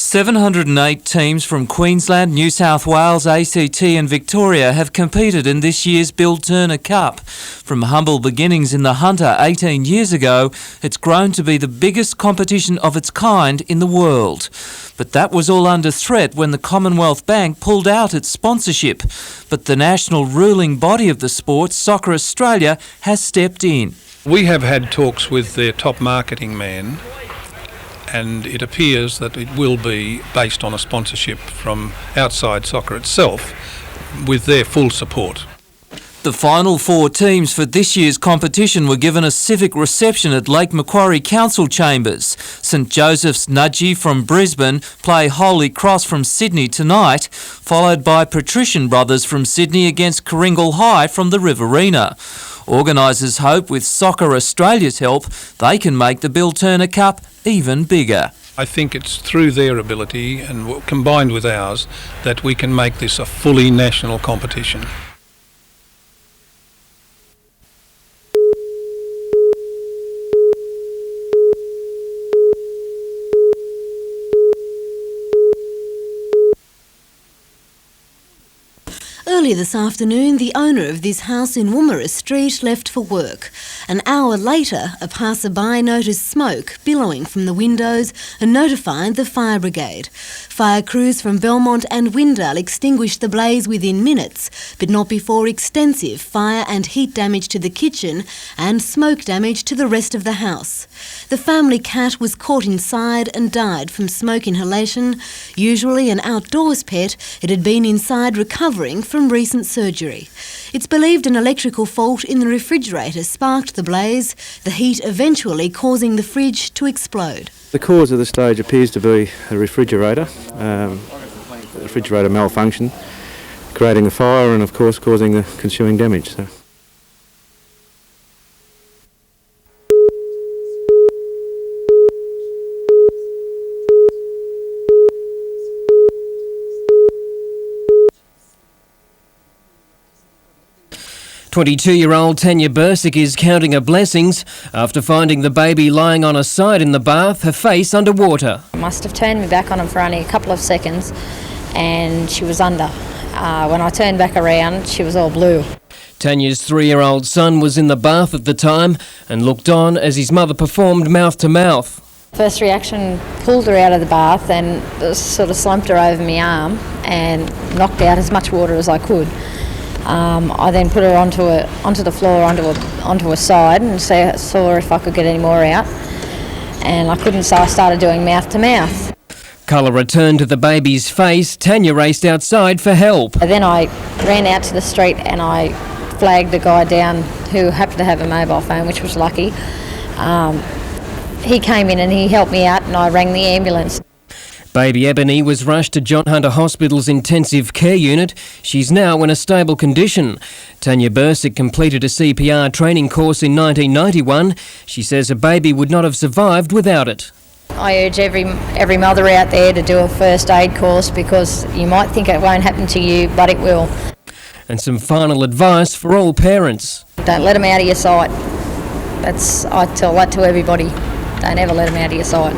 708 teams from Queensland, New South Wales, ACT and Victoria have competed in this year's Bill Turner Cup. From humble beginnings in the Hunter 18 years ago, it's grown to be the biggest competition of its kind in the world. But that was all under threat when the Commonwealth Bank pulled out its sponsorship. But the national ruling body of the sport, Soccer Australia, has stepped in. We have had talks with their top marketing man, and it appears that it will be based on a sponsorship from outside soccer itself with their full support. The final 4 teams for this year's competition were given a civic reception at Lake Macquarie Council Chambers. St Joseph's Nudgee from Brisbane play Holy Cross from Sydney tonight, followed by Patrician Brothers from Sydney against Kooringal High from the Riverina. Organisers hope with Soccer Australia's help they can make the Bill Turner Cup even bigger. I think it's through their ability and combined with ours that we can make this a fully national competition. Earlier this afternoon, the owner of this house in Woomera Street left for work. An hour later, a passerby noticed smoke billowing from the windows and notified the fire brigade. Fire crews from Belmont and Windale extinguished the blaze within minutes, but not before extensive fire and heat damage to the kitchen and smoke damage to the rest of the house. The family cat was caught inside and died from smoke inhalation. Usually an outdoors pet, it had been inside recovering from recent surgery. It's believed an electrical fault in the refrigerator sparked the blaze, the heat eventually causing the fridge to explode. The cause of the stage appears to be a refrigerator malfunction, creating a fire and of course causing the consuming damage. So. "22-year-old Tanya Bursick is counting her blessings after finding the baby lying on her side in the bath, her face underwater. I must have turned me back on him for only a couple of seconds and she was under. When I turned back around, she was all blue. Tanya's 3-year-old son was in the bath at the time and looked on as his mother performed mouth-to-mouth. First reaction, pulled her out of the bath and sort of slumped her over my arm and knocked out as much water as I could. I then put her onto the floor, onto her side, and saw if I could get any more out. And I couldn't, so I started doing mouth to mouth. Colour returned to the baby's face. Tanya raced outside for help. Then I ran out to the street and I flagged a guy down who happened to have a mobile phone, which was lucky. He came in and he helped me out, and I rang the ambulance. Baby Ebony was rushed to John Hunter Hospital's intensive care unit. She's now in a stable condition. Tanya Bursick completed a CPR training course in 1991. She says a baby would not have survived without it. I urge every mother out there to do a first aid course, because you might think it won't happen to you, but it will. And some final advice for all parents. Don't let them out of your sight. I tell that to everybody. Don't ever let them out of your sight.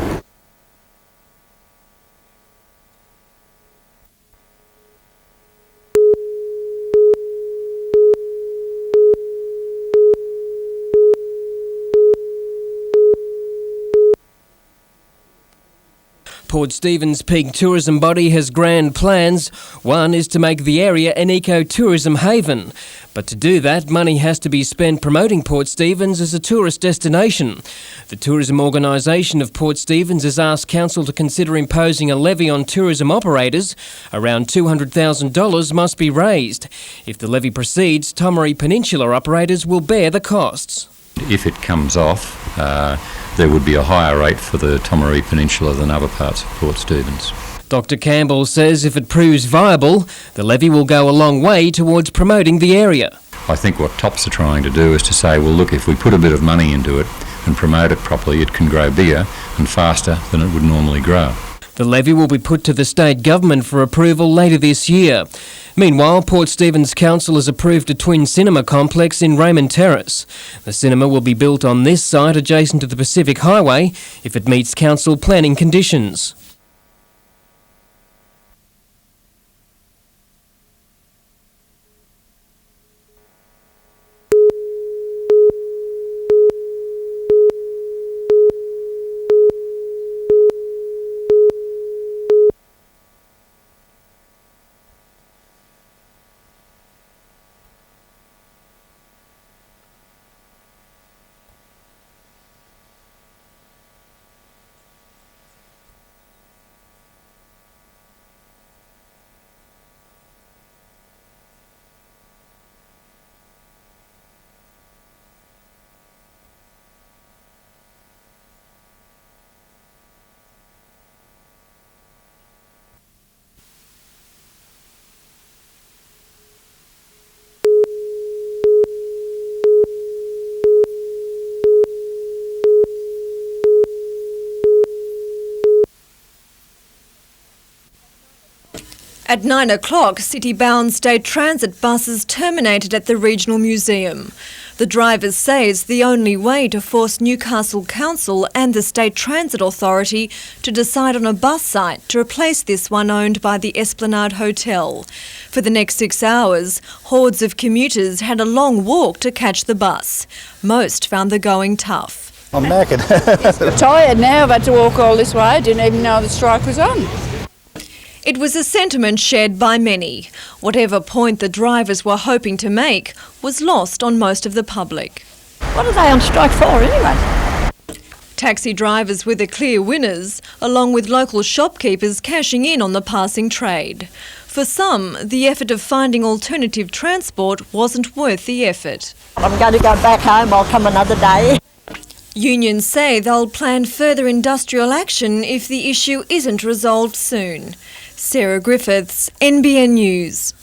Port Stephens Peak Tourism Body has grand plans. One is to make the area an eco-tourism haven. But to do that, money has to be spent promoting Port Stephens as a tourist destination. The tourism organisation of Port Stephens has asked Council to consider imposing a levy on tourism operators. Around $200,000 must be raised. If the levy proceeds, Tomaree Peninsula operators will bear the costs. If it comes off, there would be a higher rate for the Tomaree Peninsula than other parts of Port Stephens. Dr Campbell says if it proves viable, the levy will go a long way towards promoting the area. I think what TOPS are trying to do is to say, well, look, if we put a bit of money into it and promote it properly, it can grow bigger and faster than it would normally grow. The levy will be put to the state government for approval later this year. Meanwhile, Port Stephens Council has approved a twin cinema complex in Raymond Terrace. The cinema will be built on this site adjacent to the Pacific Highway if it meets council planning conditions. At 9 o'clock, city-bound state transit buses terminated at the Regional Museum. The drivers say it's the only way to force Newcastle Council and the State Transit Authority to decide on a bus site to replace this one owned by the Esplanade Hotel. For the next 6 hours, hordes of commuters had a long walk to catch the bus. Most found the going tough. I'm knackered. Tired now, I've had to walk all this way. Didn't even know the strike was on. It was a sentiment shared by many. Whatever point the drivers were hoping to make was lost on most of the public. What are they on strike for anyway? Taxi drivers were the clear winners, along with local shopkeepers cashing in on the passing trade. For some, the effort of finding alternative transport wasn't worth the effort. I'm going to go back home, I'll come another day. Unions say they'll plan further industrial action if the issue isn't resolved soon. Sarah Griffiths, NBN News.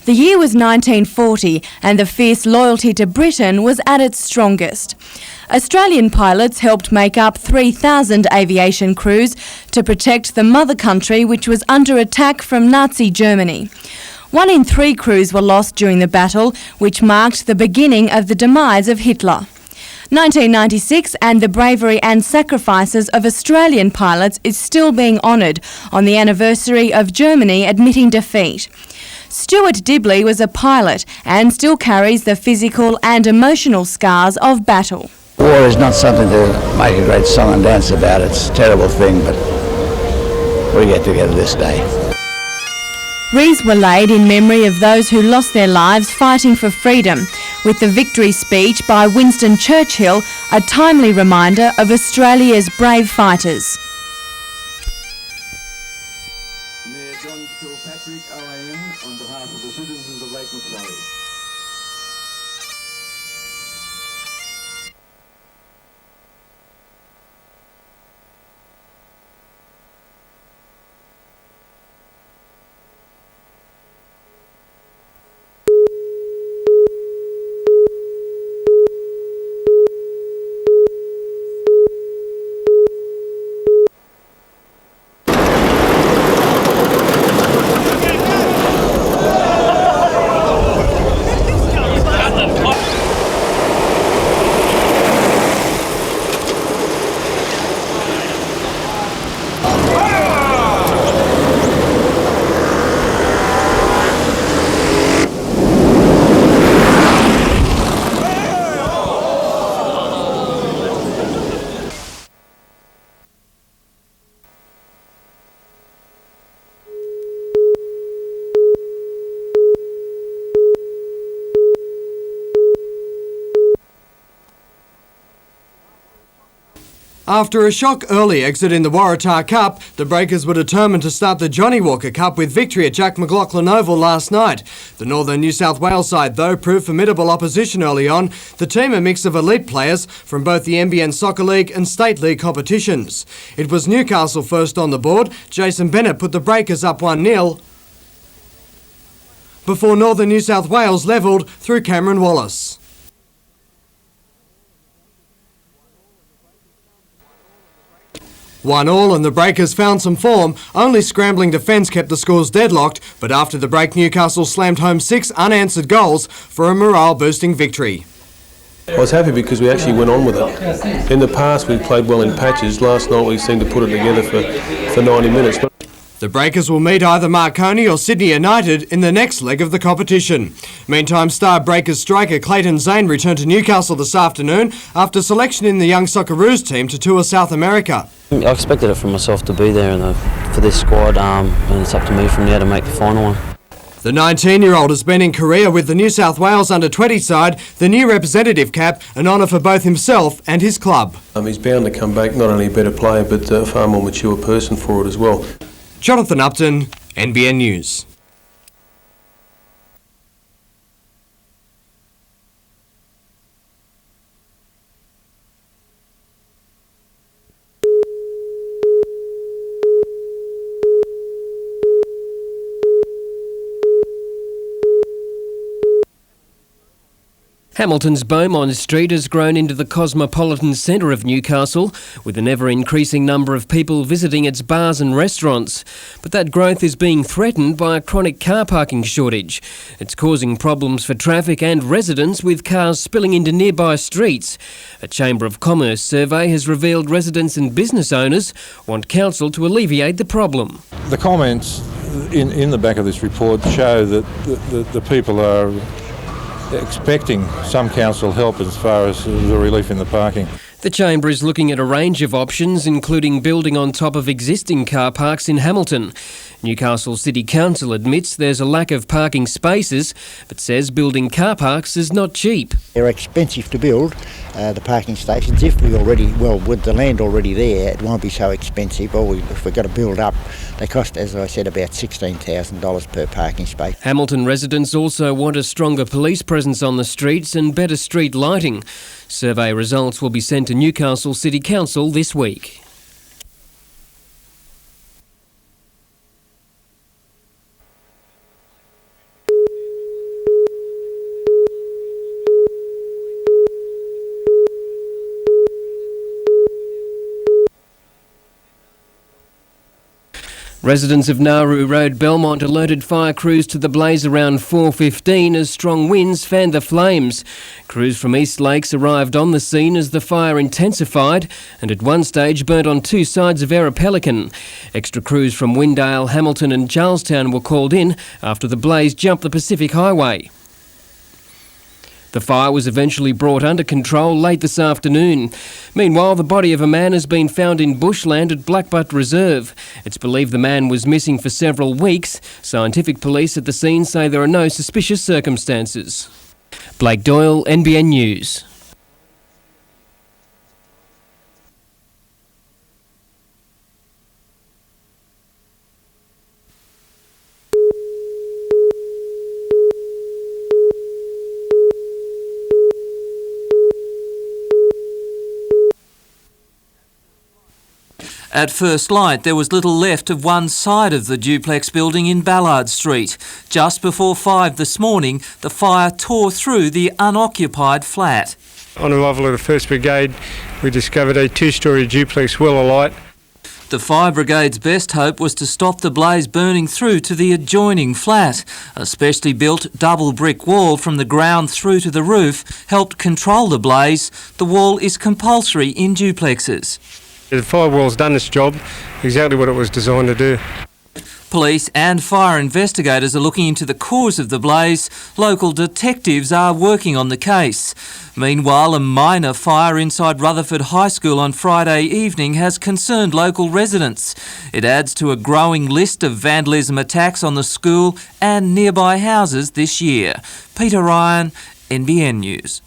The year was 1940 and the fierce loyalty to Britain was at its strongest. Australian pilots helped make up 3,000 aviation crews to protect the mother country, which was under attack from Nazi Germany. 1 in 3 crews were lost during the battle, which marked the beginning of the demise of Hitler. 1996 and the bravery and sacrifices of Australian pilots is still being honoured on the anniversary of Germany admitting defeat. Stuart Dibley was a pilot and still carries the physical and emotional scars of battle. War is not something to make a great song and dance about. It's a terrible thing, but we get together this day. Wreaths were laid in memory of those who lost their lives fighting for freedom, with the victory speech by Winston Churchill a timely reminder of Australia's brave fighters. Mayor John Kilpatrick, OAM, on behalf of the citizens of Lake Macquarie. After a shock early exit in the Waratah Cup, the Breakers were determined to start the Johnny Walker Cup with victory at Jack McLaughlin Oval last night. The Northern New South Wales side, though, proved formidable opposition early on. The team a mix of elite players from both the NBN Soccer League and State League competitions. It was Newcastle first on the board. Jason Bennett put the Breakers up 1-0 before Northern New South Wales levelled through Cameron Wallace. 1-1 and the Breakers found some form. Only scrambling defence kept the scores deadlocked, but after the break Newcastle slammed home 6 unanswered goals for a morale-boosting victory. I was happy because we actually went on with it. In the past we played well in patches. Last night we seemed to put it together for 90 minutes. The Breakers will meet either Marconi or Sydney United in the next leg of the competition. Meantime, star Breakers striker Clayton Zane returned to Newcastle this afternoon after selection in the young Socceroos team to tour South America. I expected it from myself to be there for this squad, and it's up to me from now to make the final one. The 19-year-old has been in Korea with the New South Wales under-20 side, the new representative cap, an honour for both himself and his club. He's bound to come back, not only a better player, but a far more mature person for it as well. Jonathan Upton, NBN News. Hamilton's Beaumont Street has grown into the cosmopolitan centre of Newcastle, with an ever-increasing number of people visiting its bars and restaurants. But that growth is being threatened by a chronic car parking shortage. It's causing problems for traffic and residents, with cars spilling into nearby streets. A Chamber of Commerce survey has revealed residents and business owners want council to alleviate the problem. The comments in the back of this report show that the people are expecting some council help as far as the relief in the parking. The Chamber is looking at a range of options, including building on top of existing car parks in Hamilton. Newcastle City Council admits there's a lack of parking spaces, but says building car parks is not cheap. They're expensive to build, the parking stations. With the land already there, it won't be so expensive. Or if we've got to build up, they cost, as I said, about $16,000 per parking space. Hamilton residents also want a stronger police presence on the streets and better street lighting. Survey results will be sent to Newcastle City Council this week. Residents of Nauru Road, Belmont, alerted fire crews to the blaze around 4:15 as strong winds fanned the flames. Crews from East Lakes arrived on the scene as the fire intensified and at one stage burnt on two sides of Pelican. Extra crews from Windale, Hamilton and Charlestown were called in after the blaze jumped the Pacific Highway. The fire was eventually brought under control late this afternoon. Meanwhile, the body of a man has been found in bushland at Blackbutt Reserve. It's believed the man was missing for several weeks. Scientific police at the scene say there are no suspicious circumstances. Blake Doyle, NBN News. At first light, there was little left of one side of the duplex building in Ballard Street. Just before 5 this morning, the fire tore through the unoccupied flat. On arrival of the 1st Brigade, we discovered a two-storey duplex well alight. The Fire Brigade's best hope was to stop the blaze burning through to the adjoining flat. A specially built double brick wall from the ground through to the roof helped control the blaze. The wall is compulsory in duplexes. The firewall's done its job, exactly what it was designed to do. Police and fire investigators are looking into the cause of the blaze. Local detectives are working on the case. Meanwhile, a minor fire inside Rutherford High School on Friday evening has concerned local residents. It adds to a growing list of vandalism attacks on the school and nearby houses this year. Peter Ryan, NBN News.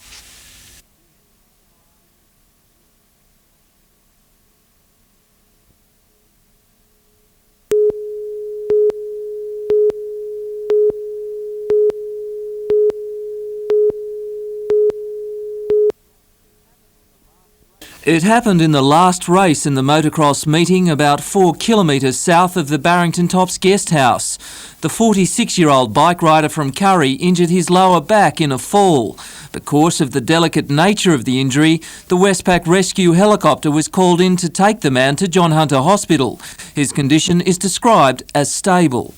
It happened in the last race in the motocross meeting about 4 kilometres south of the Barrington Tops guest house. The 46-year-old bike rider from Curry injured his lower back in a fall. Because of the delicate nature of the injury, the Westpac rescue helicopter was called in to take the man to John Hunter Hospital. His condition is described as stable.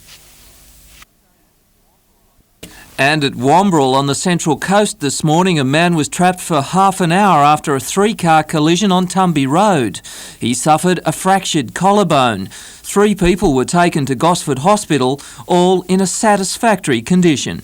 And at Wombrel on the Central Coast this morning, a man was trapped for half an hour after a 3-car collision on Tumby Road. He suffered a fractured collarbone. 3 people were taken to Gosford Hospital, all in a satisfactory condition.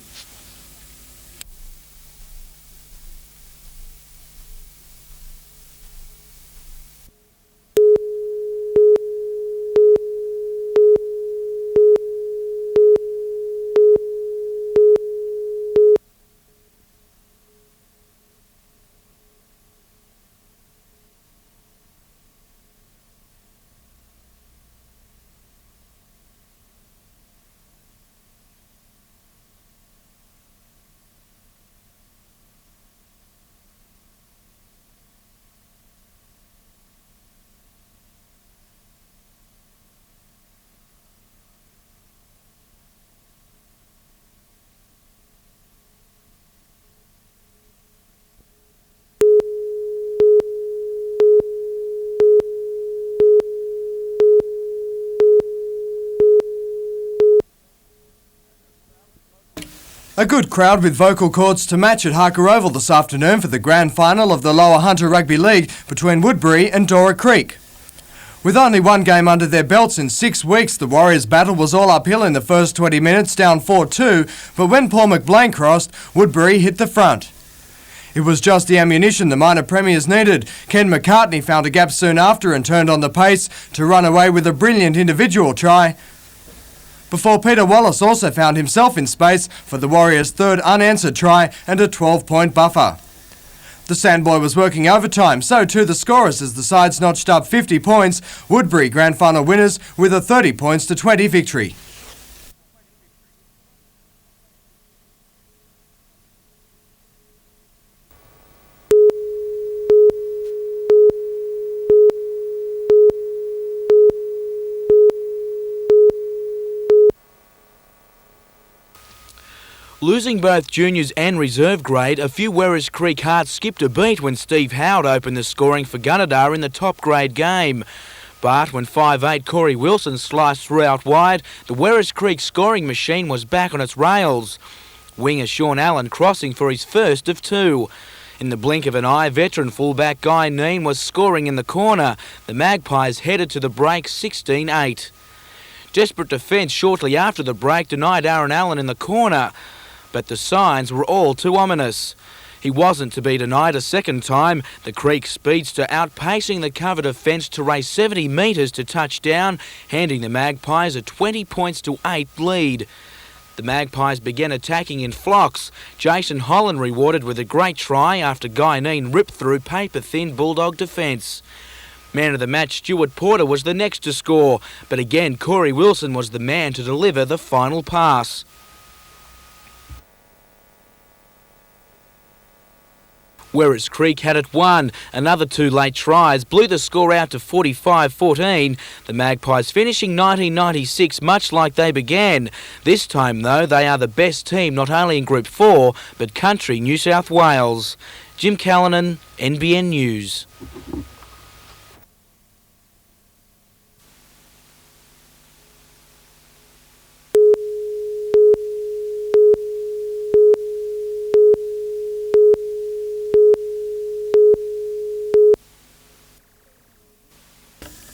A good crowd with vocal cords to match at Harker Oval this afternoon for the grand final of the Lower Hunter Rugby League between Woodbury and Dora Creek. With only one game under their belts in 6 weeks, the Warriors' battle was all uphill in the first 20 minutes, down 4-2, but when Paul McBlain crossed, Woodbury hit the front. It was just the ammunition the minor premiers needed. Ken McCartney found a gap soon after and turned on the pace to run away with a brilliant individual try, before Peter Wallace also found himself in space for the Warriors' third unanswered try and a 12-point buffer. The Sandboy was working overtime, so too the scorers as the sides notched up 50 points. Woodbury grand final winners with a 30 points to 20 victory. Losing both juniors and reserve grade, a few Werris Creek hearts skipped a beat when Steve Howard opened the scoring for Gunnedah in the top grade game. But when 5'8" Corey Wilson sliced through out wide, the Werris Creek scoring machine was back on its rails. Winger Sean Allen crossing for his first of 2. In the blink of an eye, veteran fullback Guy Neen was scoring in the corner. The Magpies headed to the break 16-8. Desperate defence shortly after the break denied Aaron Allen in the corner, but the signs were all too ominous. He wasn't to be denied a second time, the Creek speedster outpacing the cover defence to race 70 metres to touchdown, handing the Magpies a 20 points to 8 lead. The Magpies began attacking in flocks. Jason Holland rewarded with a great try after Guy Neen ripped through paper-thin Bulldog defence. Man of the match Stuart Porter was the next to score, but again Corey Wilson was the man to deliver the final pass. Werris Creek had it won. Another 2 late tries blew the score out to 45-14. The Magpies finishing 1996 much like they began. This time, though, they are the best team not only in Group 4, but country New South Wales. Jim Callanan, NBN News.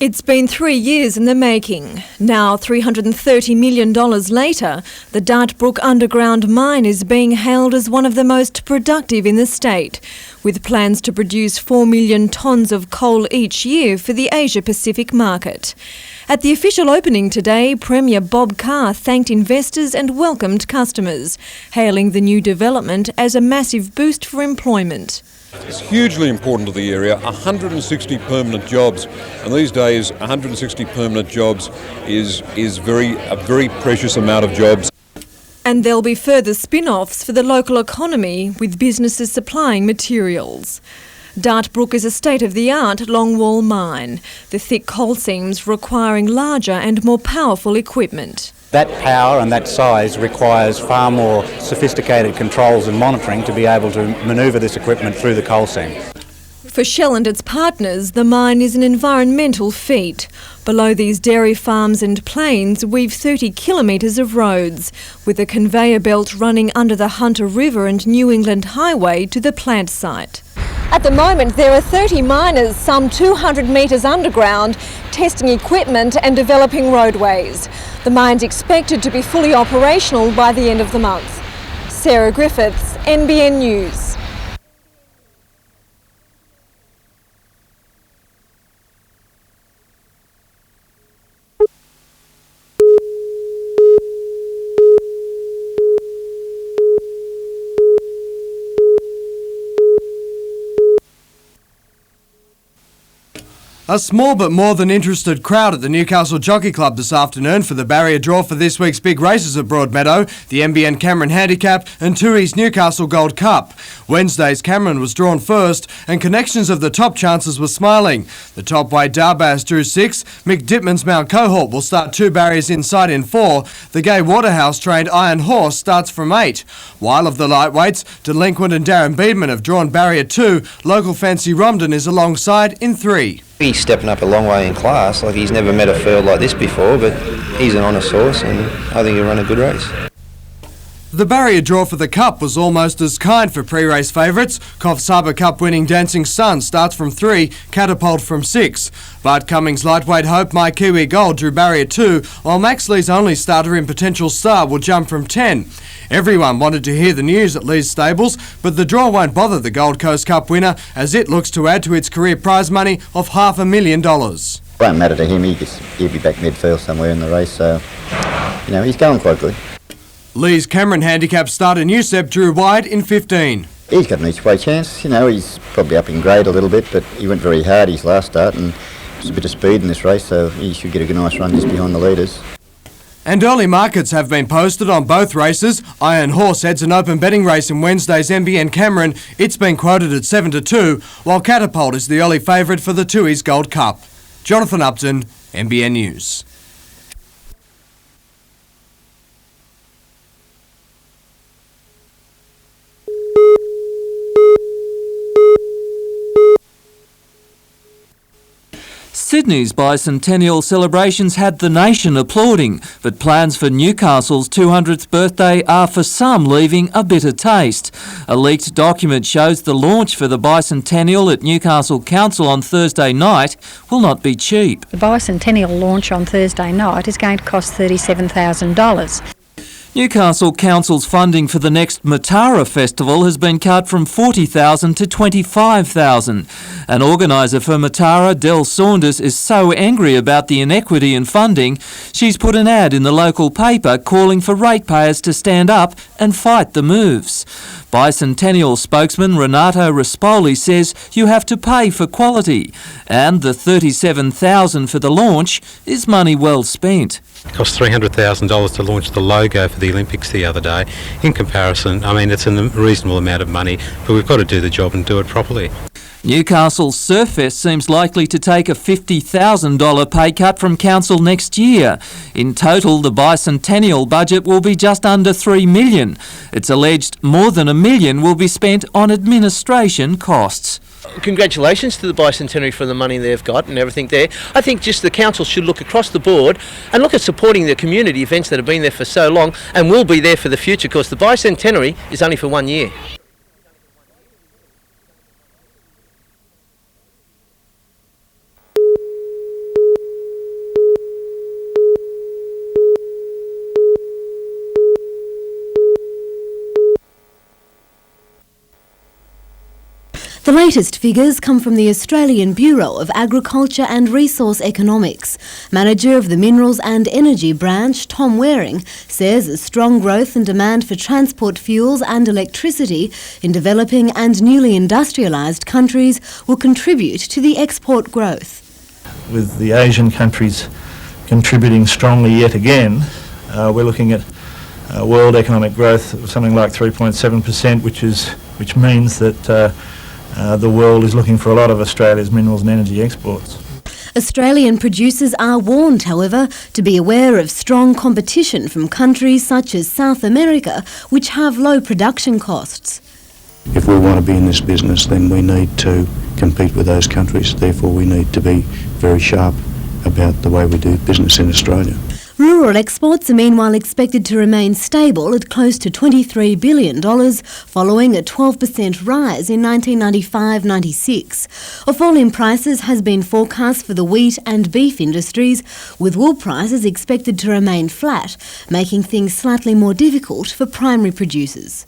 It's been 3 years in the making. Now, $330 million later, the Dartbrook underground mine is being hailed as one of the most productive in the state, with plans to produce 4 million tonnes of coal each year for the Asia-Pacific market. At the official opening today, Premier Bob Carr thanked investors and welcomed customers, hailing the new development as a massive boost for employment. It's hugely important to the area, 160 permanent jobs, and these days 160 permanent jobs is a very precious amount of jobs. And there'll be further spin-offs for the local economy, with businesses supplying materials. Dartbrook is a state-of-the-art longwall mine, the thick coal seams requiring larger and more powerful equipment. That power and that size requires far more sophisticated controls and monitoring to be able to manoeuvre this equipment through the coal seam. For Shell and its partners, the mine is an environmental feat. Below these dairy farms and plains weave 30 kilometres of roads, with a conveyor belt running under the Hunter River and New England Highway to the plant site. At the moment, there are 30 miners, some 200 metres underground, testing equipment and developing roadways. The mine's expected to be fully operational by the end of the month. Sarah Griffiths, NBN News. A small but more than interested crowd at the Newcastle Jockey Club this afternoon for the barrier draw for this week's big races at Broadmeadow, the NBN Cameron Handicap and Tooheys Newcastle Gold Cup. Wednesday's Cameron was drawn first and connections of the top chances were smiling. The top weight Darbass drew 6, Mick Dittman's Mount Cohort will start 2 barriers inside in 4, the Gay Waterhouse trained Iron Horse starts from 8. While of the lightweights, Delinquent and Darren Beedman have drawn barrier 2, local Fancy Romden is alongside in 3. He's stepping up a long way in class. Like, he's never met a field like this before, but he's an honest horse and I think he'll run a good race. The barrier draw for the Cup was almost as kind for pre-race favourites. Coffs Harbour Cup winning Dancing Sun starts from 3, Catapult from 6. Bart Cummings' lightweight hope My Kiwi Gold drew barrier 2, while Max Lee's only starter in Potential Star will jump from 10. Everyone wanted to hear the news at Lee's stables, but the draw won't bother the Gold Coast Cup winner as it looks to add to its career prize money of $500,000. Won't matter to him, he'll be back midfield somewhere in the race, so, you know, he's going quite good. Lee's Cameron Handicap starter Newsep drew wide in 15. He's got an each way chance, you know, he's probably up in grade a little bit, but he went very hard his last start and there's a bit of speed in this race, so he should get a nice run just behind the leaders. And early markets have been posted on both races. Iron Horse heads an open betting race in Wednesday's NBN Cameron. It's been quoted at 7-2, while Catapult is the early favourite for the Tooheys Gold Cup. Jonathan Upton, NBN News. Sydney's bicentennial celebrations had the nation applauding, but plans for Newcastle's 200th birthday are for some leaving a bitter taste. A leaked document shows the launch for the bicentennial at Newcastle Council on Thursday night will not be cheap. The bicentennial launch on Thursday night is going to cost $37,000. Newcastle Council's funding for the next Matara Festival has been cut from $40,000 to $25,000. An organiser for Matara, Del Saunders, is so angry about the inequity in funding, she's put an ad in the local paper calling for ratepayers to stand up and fight the moves. Bicentennial spokesman Renato Rispoli says you have to pay for quality, and the $37,000 for the launch is money well spent. It cost $300,000 to launch the logo for the Olympics the other day. In comparison, I mean, it's a reasonable amount of money, but we've got to do the job and do it properly. Newcastle's Surffest seems likely to take a $50,000 pay cut from council next year. In total, the bicentennial budget will be just under $3 million. It's alleged more than $1 million will be spent on administration costs. Congratulations to the bicentenary for the money they've got and everything there. I think just the council should look across the board and look at supporting the community events that have been there for so long and will be there for the future, because the bicentenary is only for 1 year. The latest figures come from the Australian Bureau of Agriculture and Resource Economics. Manager of the Minerals and Energy branch, Tom Waring, says a strong growth in demand for transport fuels and electricity in developing and newly industrialised countries will contribute to the export growth. With the Asian countries contributing strongly yet again, we're looking at world economic growth of something like 3.7%, which means that the world is looking for a lot of Australia's minerals and energy exports. Australian producers are warned, however, to be aware of strong competition from countries such as South America, which have low production costs. If we want to be in this business, then we need to compete with those countries. Therefore, we need to be very sharp about the way we do business in Australia. Rural exports are meanwhile expected to remain stable at close to $23 billion, following a 12% rise in 1995-96. A fall in prices has been forecast for the wheat and beef industries, with wool prices expected to remain flat, making things slightly more difficult for primary producers.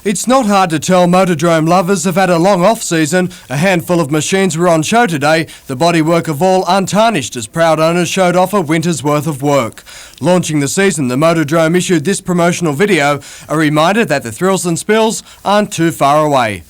It's not hard to tell motordrome lovers have had a long off-season. A handful of machines were on show today, the bodywork of all untarnished as proud owners showed off a winter's worth of work. Launching the season, the motordrome issued this promotional video, a reminder that the thrills and spills aren't too far away.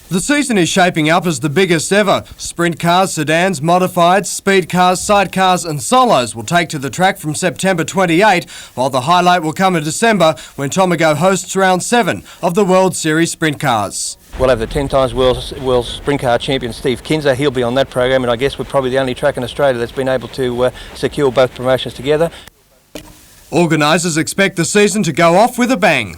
The season is shaping up as the biggest ever. Sprint cars, sedans, modifieds, speed cars, sidecars and solos will take to the track from September 28, while the highlight will come in December when Tomago hosts round 7 of the World Series Sprint Cars. We'll have the 10 times world sprint car champion Steve Kinzer. He'll be on that program, and I guess we're probably the only track in Australia that's been able to secure both promotions together. Organisers expect the season to go off with a bang.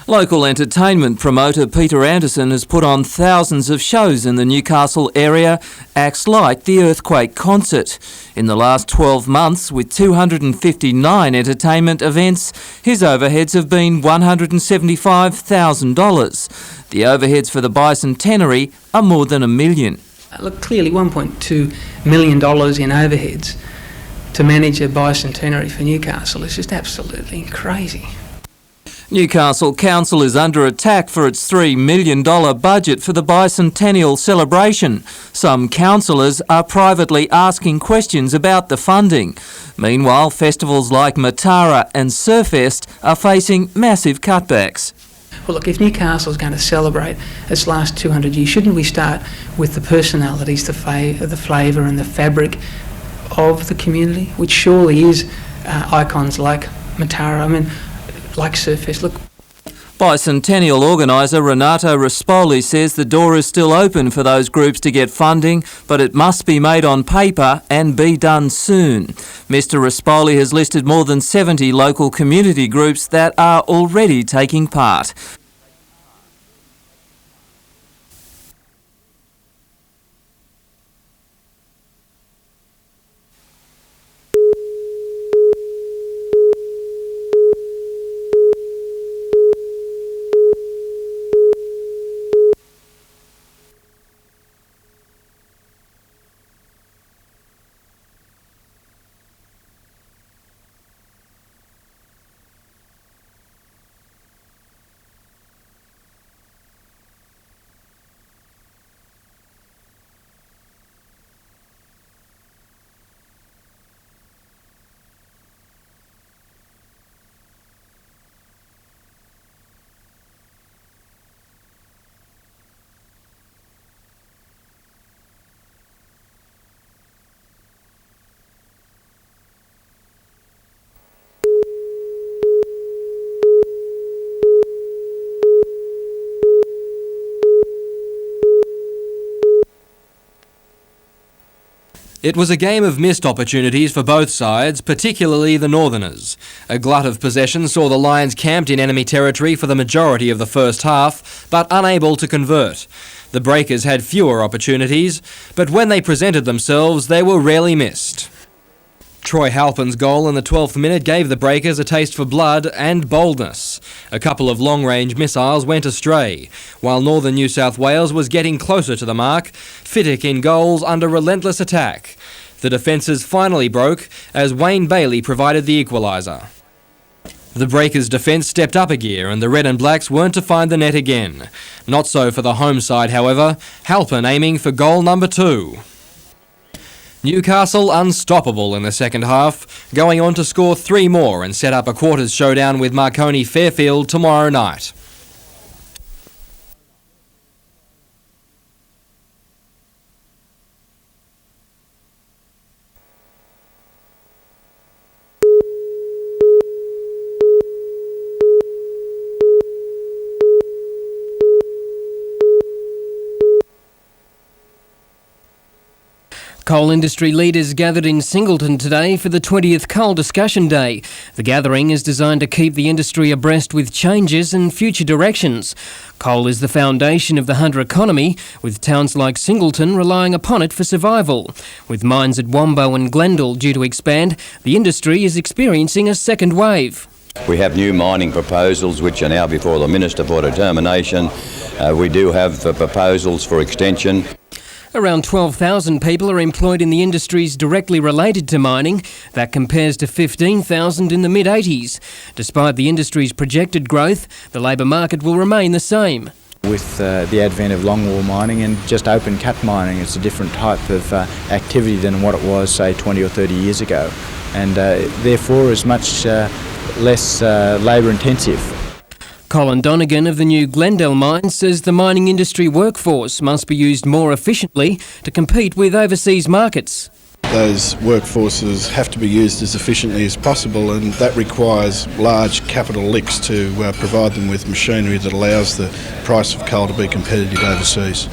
Local entertainment promoter Peter Anderson has put on thousands of shows in the Newcastle area, acts like the Earthquake Concert. In the last 12 months, with 259 entertainment events, his overheads have been $175,000. The overheads for the bicentenary are more than $1 million. Look, clearly $1.2 million in overheads to manage a bicentenary for Newcastle is just absolutely crazy. Newcastle Council is under attack for its $3 million budget for the bicentennial celebration. Some councillors are privately asking questions about the funding. Meanwhile, festivals like Matara and Surfest are facing massive cutbacks. Well, look, if Newcastle's going to celebrate its last 200 years, shouldn't we start with the personalities, the flavour and the fabric of the community, which surely is icons like Matara, like Surfest. Look. Bicentennial organiser Renato Rispoli says the door is still open for those groups to get funding, but it must be made on paper and be done soon. Mr Rispoli has listed more than 70 local community groups that are already taking part. It was a game of missed opportunities for both sides, particularly the Northerners. A glut of possession saw the Lions camped in enemy territory for the majority of the first half, but unable to convert. The Breakers had fewer opportunities, but when they presented themselves, they were rarely missed. Troy Halpin's goal in the 12th minute gave the Breakers a taste for blood and boldness. A couple of long-range missiles went astray, while Northern New South Wales was getting closer to the mark, Fittick in goals under relentless attack. The defences finally broke as Wayne Bailey provided the equaliser. The Breakers' defence stepped up a gear and the Red and Blacks weren't to find the net again. Not so for the home side, however, Halpin aiming for goal number 2. Newcastle unstoppable in the second half, going on to score 3 more and set up a quarters showdown with Marconi Fairfield tomorrow night. Coal industry leaders gathered in Singleton today for the 20th Coal Discussion Day. The gathering is designed to keep the industry abreast with changes and future directions. Coal is the foundation of the Hunter economy, with towns like Singleton relying upon it for survival. With mines at Wombo and Glendale due to expand, the industry is experiencing a second wave. We have new mining proposals which are now before the Minister for determination. We do have proposals for extension. Around 12,000 people are employed in the industries directly related to mining. That compares to 15,000 in the mid-80s. Despite the industry's projected growth, the labour market will remain the same. With the advent of longwall mining and just open cut mining, it's a different type of activity than what it was, say, 20 or 30 years ago, and therefore is much less labour intensive. Colin Donegan of the new Glendale mine says the mining industry workforce must be used more efficiently to compete with overseas markets. Those workforces have to be used as efficiently as possible, and that requires large capital licks to provide them with machinery that allows the price of coal to be competitive overseas.